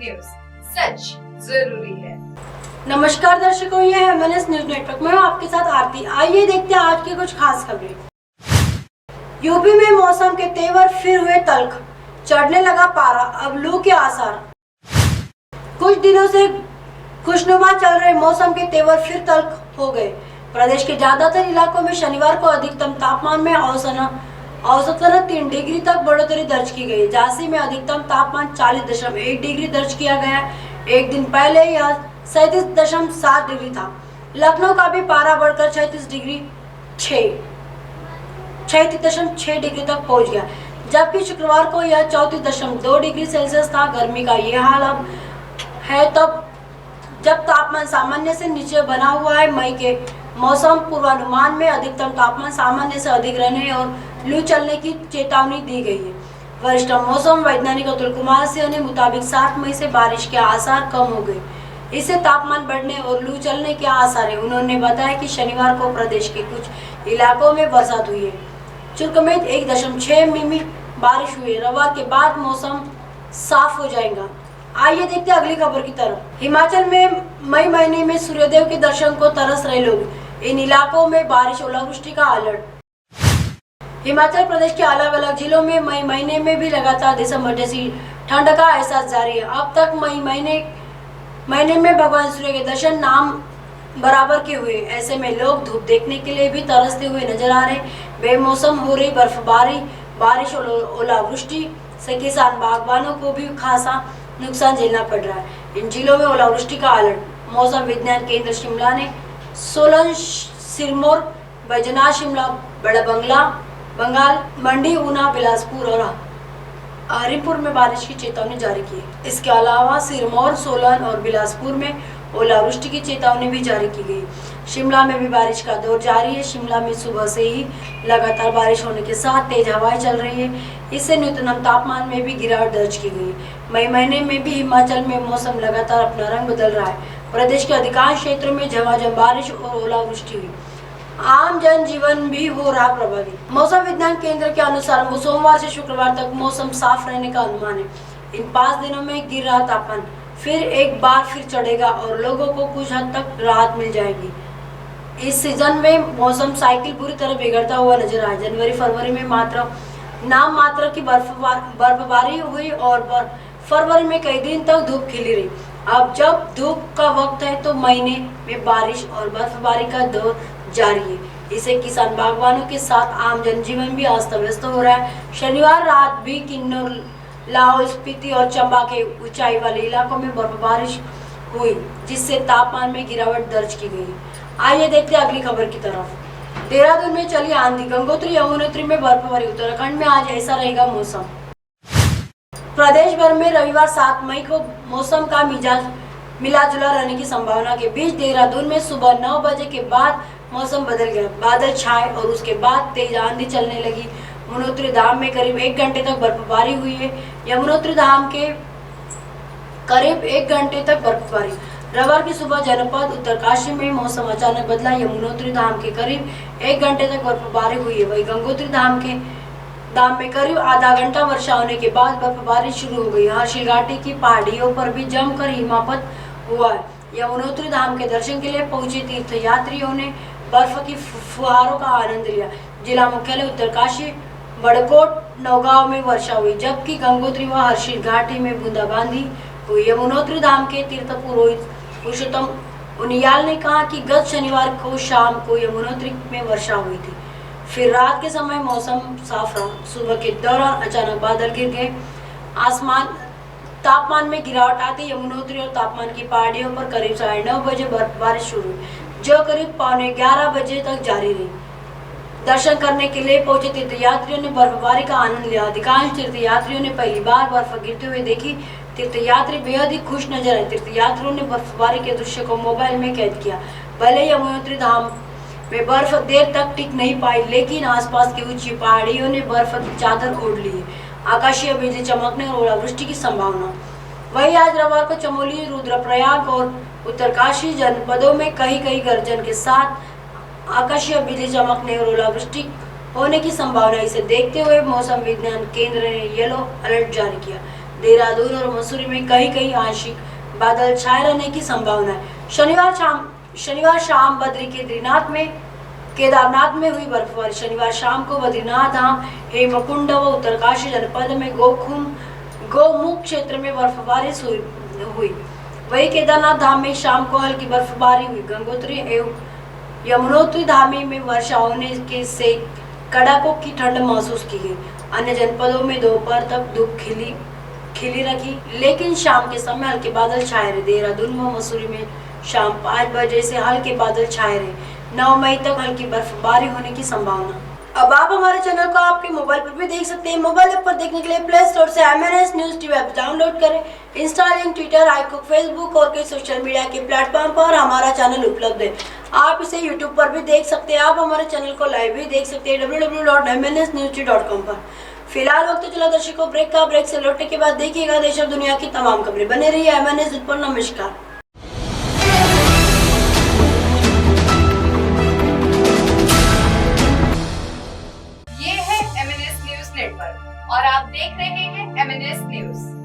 News, सच जरूरी है। नमस्कार दर्शकों, ये है MNS न्यूज नेटवर्क। मैं हूं आपके साथ आरती। आइए देखते हैं आज की कुछ खास खबरें। यूपी में मौसम के तेवर फिर हुए तल्ख, चढ़ने लगा पारा, अब लू के आसार। कुछ दिनों से खुशनुमा चल रहे मौसम के तेवर फिर तल्ख हो गए। प्रदेश के ज्यादातर इलाकों में शनिवार को अधिकतम तापमान में औसतन 3 डिग्री तक बढ़ोतरी दर्ज की गई। झांसी में अधिकतम तापमान 40.1 डिग्री दर्ज किया गया। एक दिन पहले यह 37.7 डिग्री था। लखनऊ का भी पारा बढ़कर 36.6 डिग्री तक पहुंच गया, जबकि शुक्रवार को यह 34.2 डिग्री सेल्सियस था। गर्मी का यह हाल अब है तब जब तापमान सामान्य से नीचे बना हुआ है। मई के मौसम पूर्वानुमान में अधिकतम तापमान सामान्य से अधिक रहने और लू चलने की चेतावनी दी गई है। वरिष्ठ मौसम वैज्ञानिक अतुल कुमार सिंह ने मुताबिक 7 मई से बारिश के आसार कम हो गए। इससे तापमान बढ़ने और लू चलने के आसार है। उन्होंने बताया कि शनिवार को प्रदेश के कुछ इलाकों में बरसात हुई है। चुरकमेत 1.6 मिमी बारिश हुई है। रविवार के बाद मौसम साफ हो जाएगा। आइए देखते हैं अगली खबर की तरफ। हिमाचल में मई महीने में सूर्यदेव के दर्शन को तरस रहे लोग। इन इलाकों में बारिश ओलावृष्टि का अलर्ट। हिमाचल प्रदेश के अलग अलग जिलों में मई महीने में भी लगातार दिसंबर जैसी ठंड का एहसास जारी है। अब तक मई महीने में भगवान सूर्य के दर्शन नाम बराबर के हुए। ऐसे में लोग धूप देखने के लिए भी तरसते हुए नजर आ रहे। बेमौसम हो रही बर्फबारी, बारिश और ओलावृष्टि से किसान बागवानों को भी खासा नुकसान झेलना पड़ रहा है। इन जिलों में ओलावृष्टि का अलर्ट। मौसम विज्ञान केंद्र शिमला ने सोलन, सिरमौर, बैजनाथ, शिमला, बड़ा बंगाल, मंडी, ऊना, बिलासपुर और हरिपुर में बारिश की चेतावनी जारी की है। इसके अलावा सिरमौर, सोलन और बिलासपुर में ओलावृष्टि की चेतावनी भी जारी की गई। शिमला में भी बारिश का दौर जारी है। शिमला में सुबह से ही लगातार बारिश होने के साथ तेज हवाएं चल रही है। इससे न्यूनतम तापमान में भी गिरावट दर्ज की गई। मई महीने में भी हिमाचल में मौसम लगातार अपना रंग बदल रहा है। प्रदेश के अधिकांश क्षेत्रों में झमाझम बारिश और ओलावृष्टि हुई। आम जनजीवन भी हो रहा प्रभावित। मौसम विज्ञान केंद्र के अनुसार सोमवार से शुक्रवार तक मौसम साफ रहने का अनुमान है। इन 5 दिनों में गिर रहा तापमान फिर एक बार फिर चढ़ेगा और लोगों को कुछ हद तक राहत मिल जाएगी। इस सीजन में मौसम साइकिल पूरी तरह बिगड़ता हुआ नजर आया। जनवरी फरवरी में नाम मात्र की बर्फबारी हुई और फरवरी में कई दिन तक धूप खिली रही। अब जब धूप का वक्त है तो महीने में बारिश और बर्फबारी का दौर जारी है। इसे किसान बागवानों के साथ आम जनजीवन भी अस्त व्यस्त हो रहा है। शनिवार रात भी किन्नौर, लाहौल स्पीति और चंबा के ऊंचाई वाले इलाकों में बर्फबारी हुई, जिससे तापमान में गिरावट दर्ज की गई। आइए देखते हैं अगली खबर की तरफ। देहरादून में चली आंधी, गंगोत्री यमुनोत्री में बर्फबारी। उत्तराखंड में आज ऐसा रहेगा मौसम। प्रदेश भर में रविवार 7 मई को मौसम का मिजाज मिला जुला रहने की संभावना के बीच देहरादून में सुबह 9 बजे के बाद मौसम बदल गया। बादल छाए और उसके बाद तेज आंधी चलने लगी। यमुनोत्री धाम में करीब 1 घंटे तक बर्फबारी हुई है। यमुनोत्री धाम के करीब 1 घंटे तक बर्फबारी। रविवार की सुबह जनपद उत्तरकाशी में मौसम अचानक बदला। यमुनोत्री धाम के करीब 1 घंटे तक बर्फबारी हुई है। वहीं गंगोत्री धाम में करीब आधा घंटा वर्षा होने के बाद बर्फबारी शुरू हो गई। हर्षिल घाटी की पहाड़ियों पर भी जमकर हिमपात हुआ है। यमुनोत्री धाम के दर्शन के लिए पहुंचे तीर्थयात्रियों ने बर्फ की फुहारों का आनंद लिया। जिला मुख्यालय उत्तरकाशी, बड़कोट, नौगांव में वर्षा हुई, जबकि गंगोत्री व हर्षिल घाटी में बूंदाबांदी हुई। यमुनोत्री धाम के तीर्थ पुरोहित पुरुषोत्तम उनियाल ने कहा कि गत शनिवार को शाम को यमुनोत्री में वर्षा हुई थी। फिर रात के समय मौसम साफ रहा। सुबह के दौरान अचानक बादल गिर गए। तापमान में गिरावट आती यमुनोत्री और तापमान की पहाड़ियों पर करीब 9:30 बजे बर्फबारी शुरू हुई, जो करीब 11:15 बजे तक जारी रही। दर्शन करने के लिए पहुंचे तीर्थयात्रियों ने बर्फबारी का आनंद लिया। अधिकांश तीर्थयात्रियों ने पहली बार बर्फ गिरते हुए देखी। तीर्थयात्री बेहद ही खुश नजर आए। तीर्थयात्रियों ने बर्फबारी के दृश्य को मोबाइल में कैद किया। भले यमुनोत्री धाम में बर्फ देर तक टिक नहीं पाई, लेकिन आसपास की ऊंची पहाड़ियों ने बर्फ की चादर ओढ़ ली है। आकाशीय बिजली चमकने और ओलावृष्टि की संभावना। वहीं आज रविवार को चमोली, रुद्रप्रयाग और उत्तरकाशी जनपदों में कहीं गर्जन के साथ आकाशीय बिजली चमकने और ओलावृष्टि होने की संभावना। इसे देखते हुए मौसम विज्ञान केंद्र ने येलो अलर्ट जारी किया। देहरादून और मसूरी में कहीं कहीं आंशिक बादल छाए रहने की संभावना है। शनिवार शाम बद्री केदारनाथ में हुई बर्फबारी। शनिवार शाम को बद्रीनाथ धाम, हेमकुंड व उत्तरकाशी जनपद में गौमुख क्षेत्र में बर्फबारी हुई। वही केदारनाथ धाम में शाम को हल्की बर्फबारी हुई। गंगोत्री एवं यमुनोत्री धामी में वर्षा होने के से कड़ाकों की ठंड महसूस की गई। अन्य जनपदों में दोपहर तक धूप खिली रखी, लेकिन शाम के समय हल्के बादल छाए रहे। देहरादून व मसूरी में शाम 5 बजे से हल्के बादल छाए रहे। 9 मई तक हल्की बर्फबारी होने की संभावना। अब आप हमारे चैनल को आपके मोबाइल पर भी देख सकते हैं। मोबाइल ऐप पर देखने के लिए प्ले स्टोर से MNS news TV app download करें। इंस्टाग्राम, ट्विटर, iQOO, फेसबुक और कई सोशल मीडिया के प्लेटफॉर्म पर हमारा चैनल उपलब्ध है। आप इसे यूट्यूब पर भी देख सकते हैं। आप हमारे चैनल को लाइव भी देख सकते हैं www.mnsnewstv.com पर। फिलहाल वक्त चला दर्शकों ब्रेक का। ब्रेक से लौटने के बाद देखिएगा देश और दुनिया की तमाम खबरें। बने रहिए MNS न्यूज पर। नमस्कार। ये है MNS न्यूज नेटवर्क और आप देख रहे हैं MNS न्यूज।